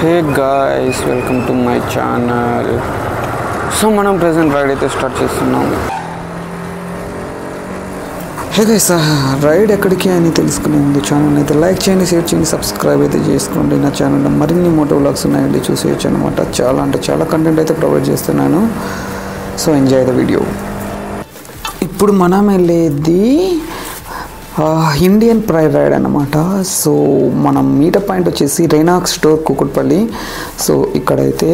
Hey guys, welcome to my channel. So మనం present ride అయితే start చేస్తున్నాం. Hey guys, ride ఎక్కడికి అని తెలుసుకునే ముందు ఛానల్ అయితే లైక్ చేయండి, షేర్ చేయండి, సబ్స్క్రైబ్ అయితే చేసుకోండి. నా ఛానల్లో మరిన్ని మోటో వ్లాగ్స్ ఉన్నాయండి, చూసేయచ్చు అనమాట. చాలా అంటే చాలా కంటెంట్ అయితే ప్రొవైడ్ చేస్తున్నాను. So enjoy the video. ఇప్పుడు మనం వెళ్ళేది ఇండియన్ ప్రైడ్ రైడ్ అన్నమాట. సో మనం మీటప్ పాయింట్ వచ్చేసి రైనాక్స్ స్టోర్ కూకట్పల్లి. సో ఇక్కడైతే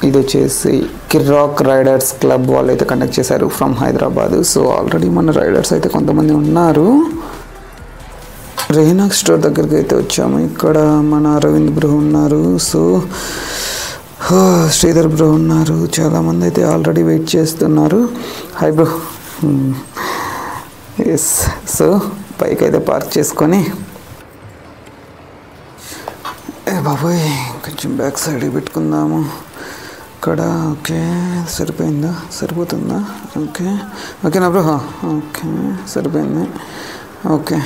ఇది వచ్చేసి కిర్రాక్ రైడర్స్ క్లబ్ వాళ్ళు అయితే కండక్ట్ చేశారు ఫ్రమ్ హైదరాబాద్. సో ఆల్రెడీ మన రైడర్స్ అయితే కొంతమంది ఉన్నారు. రైనాక్స్ స్టోర్ దగ్గరికి అయితే వచ్చాము. ఇక్కడ మన అరవింద్ బ్రో ఉన్నారు, సో శ్రీధర్ బ్రో ఉన్నారు. చాలామంది అయితే ఆల్రెడీ వెయిట్ చేస్తున్నారు. Hi bro. Yes, so bike అయితే పార్క్ చేసుకొని బాబాయ్ కొంచెం బ్యాక్ సైడ్ పెట్టుకుందాము. ఇక్కడ ఓకే, సరిపోయిందా? సరిపోతుందా? ఓకే ఓకేనా బ్రో? ఓకే సరిపోయింది. Okay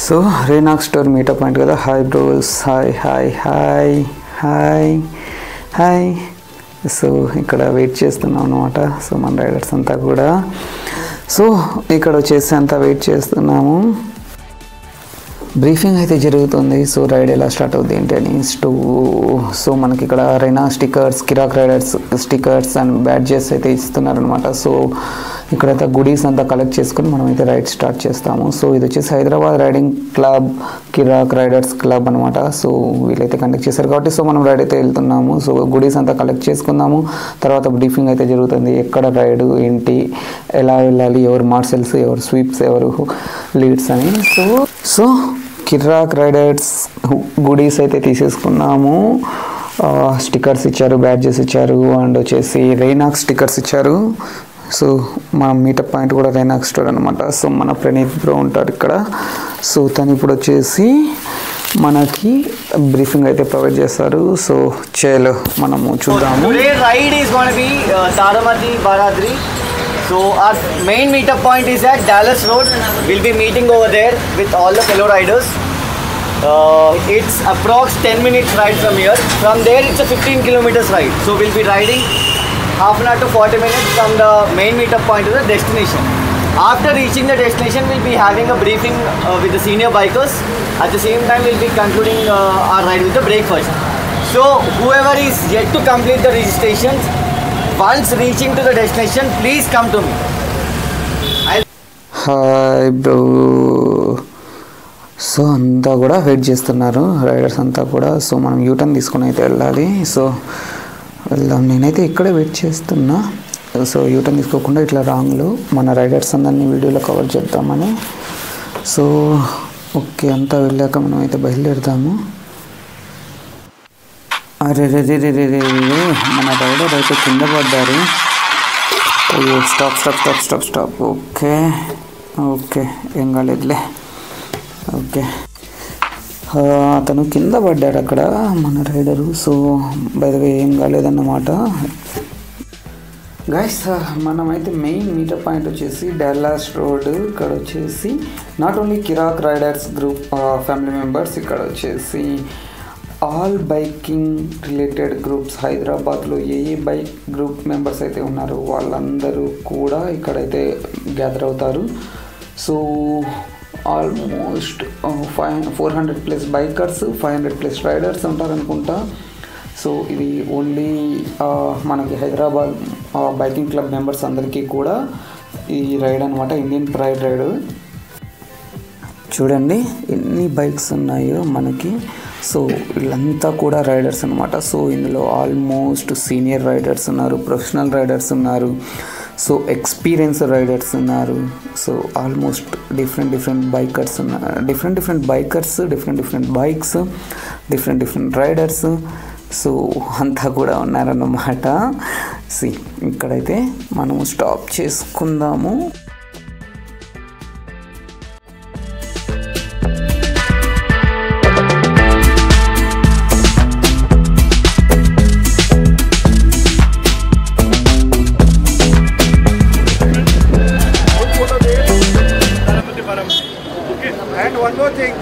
so Rynox store meetup point కదా. Hi bros. Hi hi hi hi hi. So ఇక్కడ వెయిట్ చేస్తున్నాం అనమాట. సో మన రైడర్స్ అంతా కూడా సో ఇక్కడ వచ్చేసి అంతా వెయిట్ చేస్తున్నాము. బ్రీఫింగ్ అయితే జరుగుతుంది. సో రైడ్ ఎలా స్టార్ట్ అవుతుంది ఏంటి అని. సో మనకి ఇక్కడ రైనా stickers, Kiraak riders stickers and badges అయితే ఇస్తున్నారనమాట. సో ఇక్కడైతే గుడీస్ అంతా కలెక్ట్ చేసుకుని మనం అయితే రైడ్ స్టార్ట్ చేస్తాము. సో ఇది వచ్చేసి Hyderabad riding club, Kiraak riders club అనమాట. సో వీళ్ళైతే కండక్ట్ చేశారు కాబట్టి సో మనం రైడ్ అయితే వెళ్తున్నాము. సో గుడీస్ అంతా కలెక్ట్ చేసుకుందాము. తర్వాత బ్రీఫింగ్ అయితే జరుగుతుంది. ఎక్కడ రైడ్ ఏంటి, ఎలా వెళ్ళాలి, ఎవరు మార్షల్స్, ఎవరు స్వీప్స్, ఎవరు లీడ్స్ అని. సో కిర్రాక్ రైడర్స్ గుడీస్ అయితే తీసేసుకున్నాము. స్టిక్కర్స్ ఇచ్చారు, బ్యాడ్జెస్ ఇచ్చారు అండ్ వచ్చేసి రైనాక్స్ స్టిక్కర్స్ ఇచ్చారు. సో మన మీటప్ పాయింట్ కూడా రైనాక్స్ స్టోర్ అనమాట. సో మన ప్రణీత్ బ్రో ఉంటారు ఇక్కడ. సో తను ఇప్పుడు వచ్చేసి మనకి బ్రీఫింగ్ అయితే ప్రొవైడ్ చేస్తారు. సో చలో మనము చూద్దాము. Ride is gonna be Taramati Baradari. So our main meetup point is at Dallas Road. We'll be meeting over there with all the fellow riders. It's approx 10 minutes ride from here. From there it's a 15 kilometers ride. So we'll be riding half an hour to 40 minutes from the main meetup point to the destination. After reaching the destination, we'll be having a briefing with the senior bikers. At the same time, we'll be concluding our ride with the breakfast. So whoever is yet to complete the registrations, once reaching to the destination, please come to me. Hi bro. So అంతా కూడా wait చేస్తున్నారు riders అంతా కూడా. So మనం U turn తీసుకొని అయితే వెళ్ళాలి. So వెళ్దాం. నేనైతే ఇక్కడే వెయిట్ చేస్తున్నా. సో యూటర్న్ తీసుకోకుండా ఇట్లా రాంగ్లో మన రైడర్స్ అందరినీ వీడియోలో కవర్ చేద్దామని. సో ఓకే, అంతా వెళ్ళాక మనం అయితే బయలుదేరుదాము. అరే రే రే రే రే రే రే, మన రైడర్ అయితే కింద పడ్డారు. Stop stop stop stop stop. Okay okay, ఏం కాలేదులే. ఓకే, అతను కింద పడ్డాడు అక్కడ మన rider. So by the way ఏం కాలేదన్నమాట. గైస్, మనమైతే మెయిన్ మీటప్ పాయింట్ వచ్చేసి డాలస్ రోడ్. ఇక్కడ వచ్చేసి not only Kiraak riders group family members, ఇక్కడ వచ్చేసి ఆల్ బైకింగ్ రిలేటెడ్ గ్రూప్స్ హైదరాబాద్లో ఏ బైక్ గ్రూప్ మెంబర్స్ అయితే ఉన్నారో వాళ్ళందరూ కూడా ఇక్కడైతే గ్యాదర్ అవుతారు. సో ఆల్మోస్ట్ 400+ బైకర్స్, 500+ రైడర్స్ ఉంటారనుకుంటా. సో ఇది ఓన్లీ మనకి హైదరాబాద్ బైకింగ్ క్లబ్ మెంబర్స్ అందరికీ కూడా ఈ రైడ్ అనమాట, ఇండియన్ ప్రైడ్ రైడ్. చూడండి ఎన్ని బైక్స్ ఉన్నాయో మనకి. సో వీళ్ళంతా కూడా రైడర్స్ అనమాట. సో ఇందులో ఆల్మోస్ట్ సీనియర్ రైడర్స్ ఉన్నారు, ప్రొఫెషనల్ రైడర్స్ ఉన్నారు, సో ఎక్స్పీరియన్స్ రైడర్స్ ఉన్నారు. సో ఆల్మోస్ట్ డిఫరెంట్ బైకర్స్ ఉన్నారు, different bikers, different bikes, different riders. So అంతా కూడా ఉన్నారన్నమాట. ఇక్కడైతే మనము స్టాప్ చేసుకుందాము.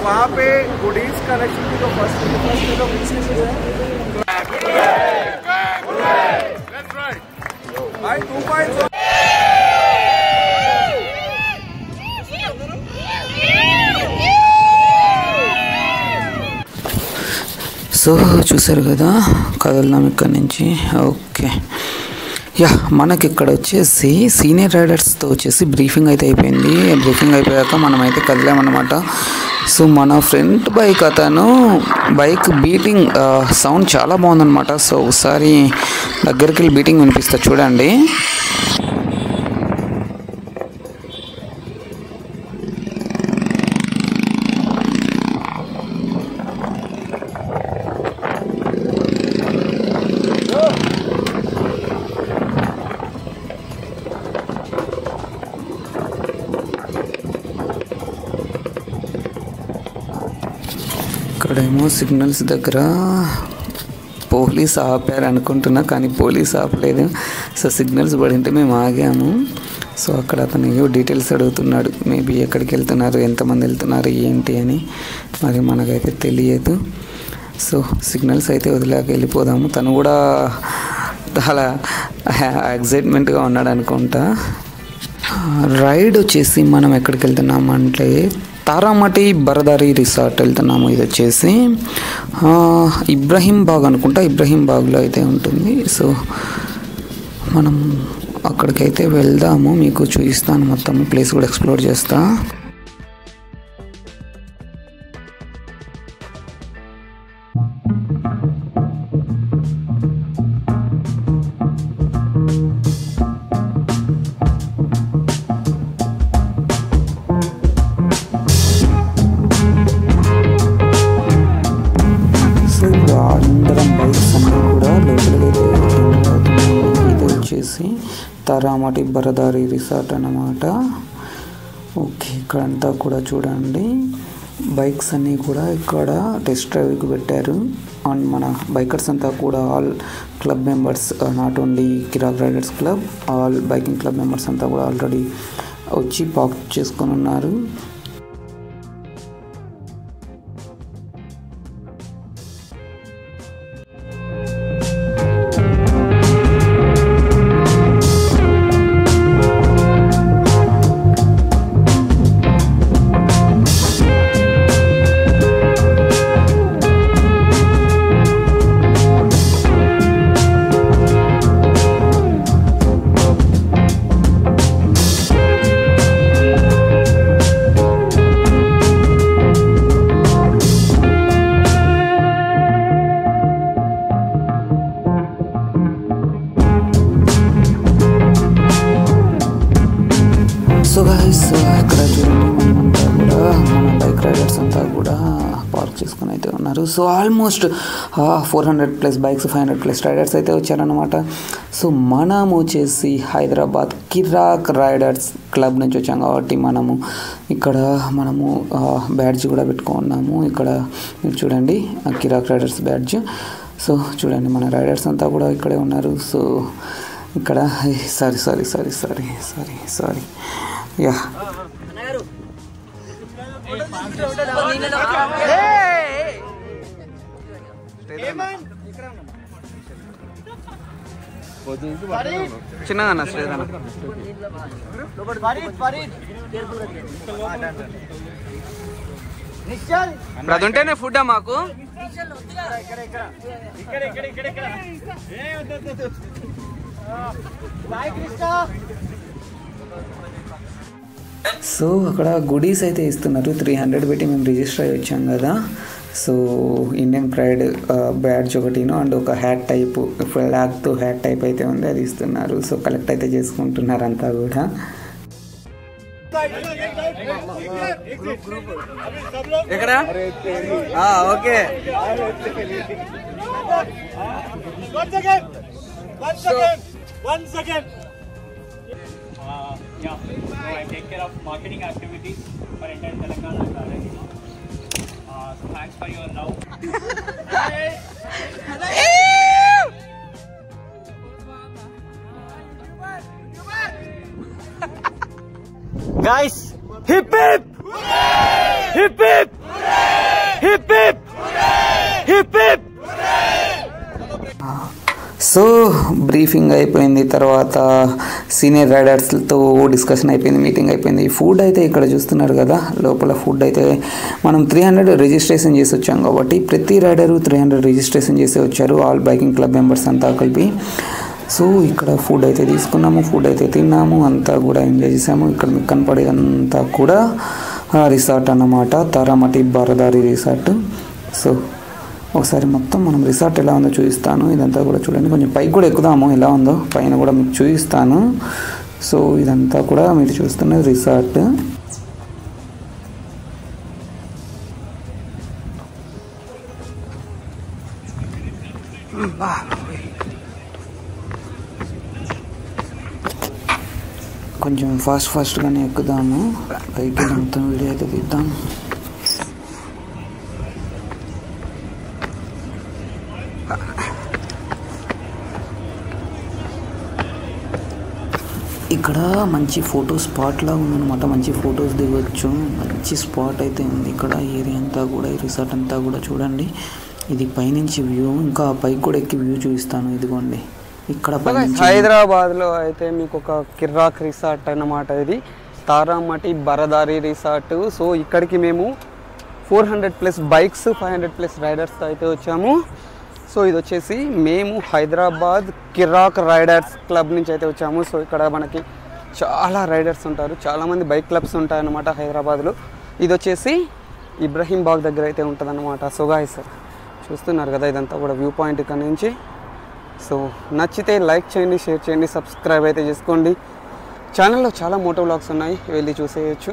वहाँ पे गुडीज कलेक्शन की जो फर्स्ट भाई 2 సో చూసారు కదా, కదలనాం ఇక్కడ నుంచి. ఓకే యా, మనకి ఇక్కడ వచ్చేసి సీనియర్ రైడర్స్తో వచ్చేసి బ్రీఫింగ్ అయితే అయిపోయింది. బ్రీఫింగ్ అయిపోయాక మనమైతే కదిలామన్నమాట. సో మన ఫ్రంట్ బైక్ అతను బైక్ బీటింగ్ సౌండ్ చాలా బాగుందన్నమాట. సో ఒకసారి దగ్గరికి వెళ్ళి బీటింగ్ వినిపిస్తా చూడండి. ఇక్కడేమో సిగ్నల్స్ దగ్గర పోలీస్ ఆపారు అనుకుంటున్నా, కానీ పోలీస్ ఆపలేదు. సో సిగ్నల్స్ పడింటే మేము ఆగాము. సో అక్కడ అతను డీటెయిల్స్ అడుగుతున్నాడు, మేబీ ఎక్కడికి వెళ్తున్నారు, ఎంతమంది వెళ్తున్నారు ఏంటి అని. మరి మనకైతే తెలియదు. సో సిగ్నల్స్ అయితే వదిలేక వెళ్ళిపోదాము. తను కూడా చాలా ఎక్సైట్మెంట్గా ఉన్నాడు అనుకుంటా. రైడ్ వచ్చేసి మనం ఎక్కడికి వెళ్తున్నామంటే తారామటి బరదారి రిసార్ట్ వెళ్తున్నాము. ఇది వచ్చేసి ఇబ్రహీం బాగ్ అనుకుంటా, ఇబ్రహీం బాగ్లో అయితే ఉంటుంది. సో మనం అక్కడికైతే వెళ్దాము, మీకు చూపిస్తాను, మొత్తం ప్లేస్ కూడా ఎక్స్ప్లోర్ చేస్తా. తారామటి బరదారి రిసార్ట్ అన్నమాట. ఓకే, ఇక్కడంతా కూడా చూడండి, బైక్స్ అన్నీ కూడా ఇక్కడ టెస్ట్ డ్రైవ్కి పెట్టారు. అండ్ మన బైకర్స్ అంతా కూడా all club members, not only Kiraak riders club, all biking club members అంతా కూడా ఆల్రెడీ వచ్చి పార్క్ చేసుకొని ఉన్నారు. సో గైస్, ఇక్కడ చూడండి, మనమంతా కూడా మన బైక్ రైడర్స్ అంతా కూడా పార్క్ చేసుకుని అయితే ఉన్నారు. సో ఆల్మోస్ట్ 400+ బైక్స్, 500+ రైడర్స్ అయితే వచ్చారనమాట. సో మనం వచ్చేసి హైదరాబాద్ కిరాక్ రైడర్స్ క్లబ్ నుంచి వచ్చాం కాబట్టి మనము బ్యాడ్జ్ కూడా పెట్టుకున్నాము. ఇక్కడ మీరు చూడండి, కిరాక్ రైడర్స్ బ్యాడ్జ్. సో చూడండి, మన రైడర్స్ అంతా కూడా ఇక్కడే ఉన్నారు. సో ఇక్కడ సారీ యా, చిన్నగా శ్రేదన అది ఉంటేనే ఫుడ్ మాకు. సో అక్కడ గుడీస్ అయితే ఇస్తున్నారు. 300 పెట్టి మేము రిజిస్టర్ అయ్యి వచ్చాం కదా. సో ఇండియన్ ప్రైడ్ బ్యాడ్జ్ ఒకటిను అండ్ ఒక హ్యాట్ టైప్, ఫ్లాగ్తో హ్యాట్ టైప్ అయితే ఉంది, అది ఇస్తున్నారు. సో కలెక్ట్ అయితే చేసుకుంటున్నారు అంతా కూడా. ఎక్కడ okay, yeah, so I take care of marketing activities for entire Telangana and Rajasthan. So thanks for your love. Guys, hip hip! Hip hip! Hip hip hip hip. So briefing అయిపోయింది, తర్వాత senior రైడర్స్తో discussion అయిపోయింది, meeting అయిపోయింది. Food అయితే ఇక్కడ చూస్తున్నారు కదా, లోపల food అయితే మనం 300 రిజిస్ట్రేషన్ చేసి వచ్చాం కాబట్టి ప్రతి రైడరు 300 రిజిస్ట్రేషన్ చేసి వచ్చారు, ఆల్ బైకింగ్ క్లబ్ మెంబర్స్ అంతా కలిపి. సో ఇక్కడ ఫుడ్ అయితే తీసుకున్నాము, ఫుడ్ అయితే తిన్నాము, అంతా కూడా ఎంజాయ్ చేసాము. ఇక్కడ మీకు కనపడేదంతా కూడా రిసార్ట్ అన్నమాట, తారామతి బారదారి రిసార్ట్. సో ఒకసారి మొత్తం మనం రిసార్ట్ ఎలా ఉందో చూపిస్తాను, ఇదంతా కూడా చూడండి. కొంచెం పైకి కూడా ఎక్కుదాము, ఎలా ఉందో పైన కూడా మీకు చూపిస్తాను. సో ఇదంతా కూడా మీరు చూస్తున్న రిసార్ట్. కొంచెం ఫాస్ట్గానే ఎక్కుదాము, పైకి మొత్తం వీడియో అయితే తీద్దాం. ఇక్కడ మంచి ఫోటో స్పాట్ లా ఉందన్నమాట, మంచి ఫొటోస్ దిగొచ్చు, మంచి స్పాట్ అయితే ఉంది ఇక్కడ. ఏరియా అంతా కూడా, ఈ రిసార్ట్ అంతా కూడా చూడండి. ఇది పైనుంచి వ్యూ, ఇంకా పైకి కూడా ఎక్కి వ్యూ చూపిస్తాను. ఇదిగోండి ఇక్కడ హైదరాబాద్లో అయితే మీకు ఒక కిర్రాక్ రిసార్ట్ అన్నమాట, ఇది తారామతి బారదారి రిసార్ట్. సో ఇక్కడికి మేము 400+ బైక్స్ 500+ రైడర్స్తో అయితే వచ్చాము. సో ఇది వచ్చేసి మేము హైదరాబాద్ కిర్రాక్ రైడర్స్ క్లబ్ నుంచి అయితే వచ్చాము. సో ఇక్కడ మనకి చాలా రైడర్స్ ఉంటారు, చాలామంది బైక్ క్లబ్స్ ఉంటాయన్నమాట హైదరాబాద్లో. ఇది వచ్చేసి ఇబ్రహీం బాగ్ దగ్గర అయితే ఉంటుంది అన్నమాట. సో గాయ్స్ చూస్తున్నారు కదా, ఇదంతా కూడా వ్యూ పాయింట్ ఇక్కడ నుంచి. సో నచ్చితే లైక్ చేయండి, షేర్ చేయండి, సబ్స్క్రైబ్ అయితే చేసుకోండి. ఛానల్లో చాలా మోటో వ్లాగ్స్ ఉన్నాయి, వెళ్ళి చూసేయచ్చు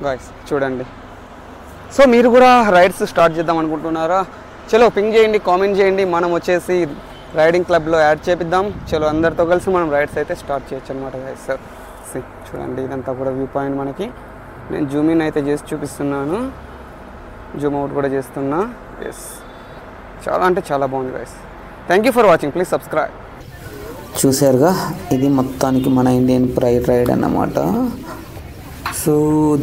గాయ్స్, చూడండి. సో మీరు కూడా రైడ్స్ స్టార్ట్ చేద్దాం అనుకుంటున్నారా? చలో పింగ్ చేయండి, కామెంట్ చేయండి, మనం వచ్చేసి రైడింగ్ క్లబ్లో యాడ్ చేపిద్దాం. చలో అందరితో కలిసి మనం రైడ్స్ అయితే స్టార్ట్ చేయొచ్చు అనమాట గైస్. చూడండి ఇదంతా కూడా వ్యూ పాయింట్ మనకి. నేను జూమ్ ఇన్ అయితే చేసి చూపిస్తున్నాను, జూమ్ అవుట్ కూడా చేస్తున్నా. ఎస్, చాలా అంటే చాలా బాగుంది guys. Thank you for watching, please subscribe. చూసారుగా, ఇది మొత్తానికి మన ఇండియన్ ప్రైడ్ రైడ్ అన్నమాట. సో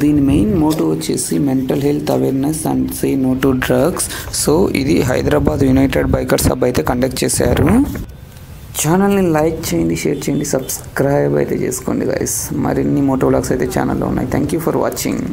దీని మెయిన్ మోటో వచ్చేసి mental health awareness and say no to drugs. So ఇది హైదరాబాద్ యునైటెడ్ బైకర్స్ హబ్ అయితే కండక్ట్ చేశారు. ఛానల్ని లైక్ చేయండి, షేర్ చేయండి, సబ్స్క్రైబ్ అయితే చేసుకోండి గైస్. మరిన్ని మోటో వ్లాగ్స్ అయితే ఛానల్లో ఉన్నాయి. Thank you for watching.